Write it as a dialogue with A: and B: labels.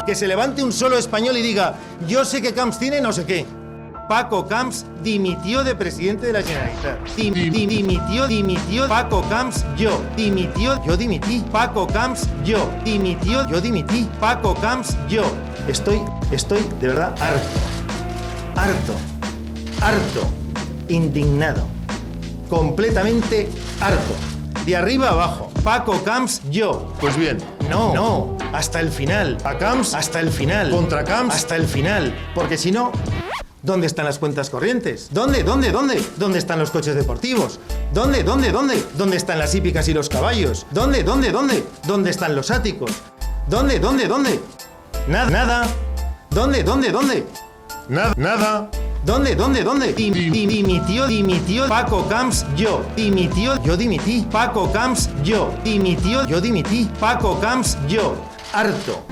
A: Que se levante un solo español y diga, yo sé que Camps tiene no sé qué. Paco Camps dimitió de presidente de la Generalitat. Dimitió. Paco Camps, yo. Dimitió, yo dimití. Paco Camps, yo. Dimitió, yo dimití. Paco Camps, yo. Estoy de verdad harto. Indignado. Completamente harto. De arriba a abajo. Paco Camps, yo.
B: Pues bien.
A: No. Hasta el final.
B: A Camps.
A: Hasta el final.
B: Contra Camps.
A: Hasta el final. Porque si no, ¿dónde están las cuentas corrientes? ¿Dónde? ¿Dónde están los coches deportivos? ¿Dónde? ¿Dónde están las hípicas y los caballos? ¿Dónde? ¿Dónde están los áticos? ¿Dónde? Nada. ¿Dónde?
B: Nada.
A: ¿Dónde? Dimitió Paco Camps, yo. Dimitió, yo dimití. Paco Camps, yo. Dimitió, yo dimití. Paco Camps, yo. Harto.